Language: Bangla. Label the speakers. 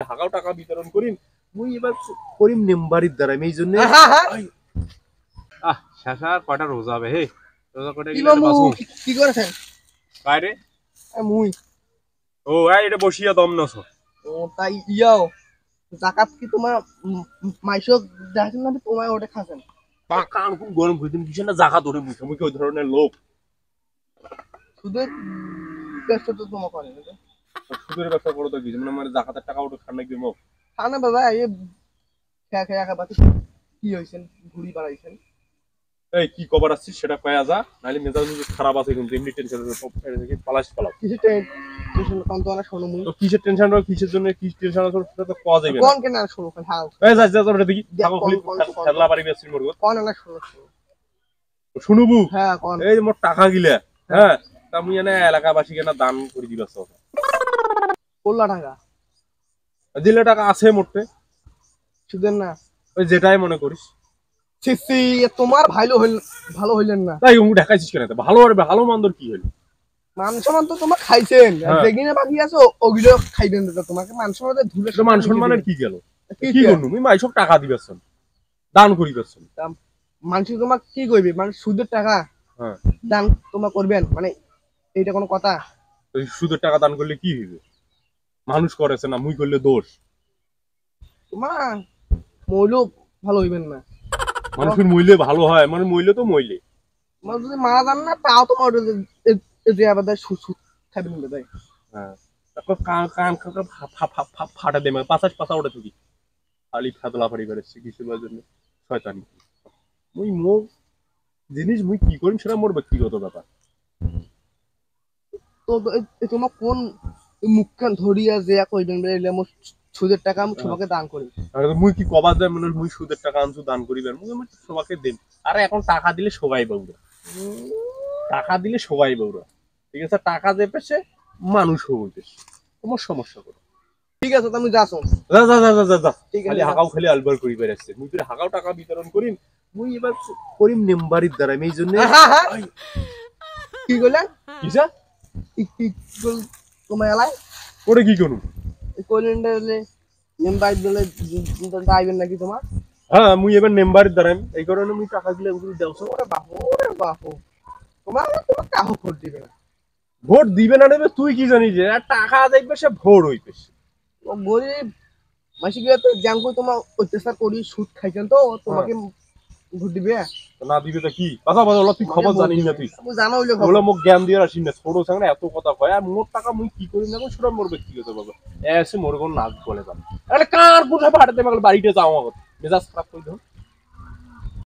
Speaker 1: হাগাও টাকা বিতরণ করিম মুই এবার করিম মেম্বারির দ্বারা আমি এই জন্য শেষা কয়টা রোজা হবে হে রোজা কয়টা
Speaker 2: কি মামু কি করেছেন
Speaker 1: বাইরে
Speaker 2: মুই
Speaker 1: ও এটা বসিয়া দম নছো
Speaker 2: ও তাই ইয়াও জাকাত কি তোমার মাইশক দেখেন না তোমায় ওটা খাসেন
Speaker 1: কান খুব গরম করে দিন কিসের না জাকাত ওরে মুখে মুখে ওই ধরনের লোক
Speaker 2: সুদের ব্যবসা তো তোমার করে
Speaker 1: সুদের ব্যবসা করো তো কি মানে আমার জাকাতের টাকা ওটা খান নাকি মুখ
Speaker 2: খানা বাবা এই খেয়া খেয়া খাবাতে কি হইছেন ঘুরি বাড়াইছেন
Speaker 1: এই কি কভার আসছিস সেটা কয়া যা নাহলে মেজাজ খারাপ আছে কিন্তু এমনি টেনশন পালাস পালাও
Speaker 2: কিসের টেনশন কাম তো না শোনো মুই
Speaker 1: তো কিসের টেনশন রো কিসের জন্য কি টেনশন আছে সেটা তো কওয়া যাবে না
Speaker 2: কোন কেন আর শোনো খালি হাও
Speaker 1: এই যা যা ওটা দেখি থাকো খালি খেলা বাড়ি বেসছিস মরগো
Speaker 2: কোন না শোনো
Speaker 1: শুনুবু
Speaker 2: হ্যাঁ কোন
Speaker 1: এই যে মোর টাকা গিলা হ্যাঁ তা মুই এনে এলাকাবাসী কেন দান করে দিবাস
Speaker 2: কোল্লা টাকা
Speaker 1: দিলে টাকা আছে মোটে
Speaker 2: সুদের না
Speaker 1: ওই যেটাই মনে করিস
Speaker 2: সিসি তোমার ভালো হইলেন না
Speaker 1: তাই উনি ঢাকাইছিস কেন ভালো আর ভালো মন্দর কি হইল
Speaker 2: মান তো তোমার খাইছেন যেগিনে বাকি আছো ওগুলো খাইবেন তো তোমাকে মান সম্মানে ধুলে
Speaker 1: তো মান সম্মানের কি গেল কি করনু মুই মাইসব টাকা দিবাছন দান করিবাছন
Speaker 2: মানুষ তোমাক কি কইবে মানে সুদের টাকা
Speaker 1: হ্যাঁ
Speaker 2: দান তোমার করবেন মানে এইটা কোনো কথা
Speaker 1: ওই সুদের টাকা দান করলে কি হইবে মানুষ করেছে না মুই করলে দোষ
Speaker 2: তোমার মইলো ভালো হইবেন না
Speaker 1: মানুষের মইলে ভালো হয় মানে মইলে তো মইলে
Speaker 2: মানে যদি মারা যান না তাও তোমার যে আবার সুদ খাইবেন না তাই
Speaker 1: হ্যাঁ তারপর কান কান ফাটা দেবে পাঁচা ওটা তুই খালি ফাদলা ফাড়ি বেড়েছে কিসের জন্য শয়তানি মুই মোর জিনিস মুই কি করিম সেটা মোর ব্যক্তিগত ব্যাপার
Speaker 2: তো তোমার কোন মুখখান ধরিয়া যে কইবেন বলে মোর সুদের টাকা আমি তোমাকে দান করি
Speaker 1: মুই কি কবার যায় মানে মুই সুদের টাকা আনছু দান করিবেন মুই সবাইকে দেন আরে এখন টাকা দিলে সবাই বউরা টাকা দিলে সবাই বউরা ঠিক আছে টাকা যে পেছে মানুষ হইতে তোমার সমস্যা করো
Speaker 2: ঠিক আছে তুমি যাছো
Speaker 1: যা যা যা যা যা
Speaker 2: ঠিক আছে
Speaker 1: খালি হাগাও খালি আলবার করি বেরাচ্ছে মুই তোর হাগাও টাকা বিতরণ করিম মুই এবার করিম মেম্বারির দ্বারা আমি এই জন্য
Speaker 2: কি কইলেন
Speaker 1: কিসা
Speaker 2: কি তোমার এলাই
Speaker 1: ওরে কি করু
Speaker 2: কইলেন বলে মেম্বার বলে আইবেন নাকি তোমার
Speaker 1: হ্যাঁ মুই এবার মেম্বারির দ্বারা এই কারণে মুই টাকা দিলে ওগুলো দেওছো
Speaker 2: ওরে বাপু তোমার কাহো ভোট দিবে না
Speaker 1: ভোট দিবে না দেবে তুই কি জানিস যে টাকা দেখবে সে ভোট হইবে
Speaker 2: ও গরিব মাসি গিয়ে তো জ্যাং কই তোমার অত্যাচার করি সুদ খাইছেন তো তোমাকে ভোট দিবে
Speaker 1: না দিবে তো কি কথা বল তুই খবর জানিস না তুই
Speaker 2: তুমি জানো হইলো
Speaker 1: বলে মোক জ্ঞান দিয়ে আসিস না ছোট সঙ্গে এত কথা কয় আর মোর টাকা মুই কি করি না সেটা মোর ব্যক্তিগত বাবা এসে মোর কোন নাক বলে যান আরে কার কোথায় পাঠাতে পারলে বাড়িতে যাও আমার মেজাজ খারাপ করে দাও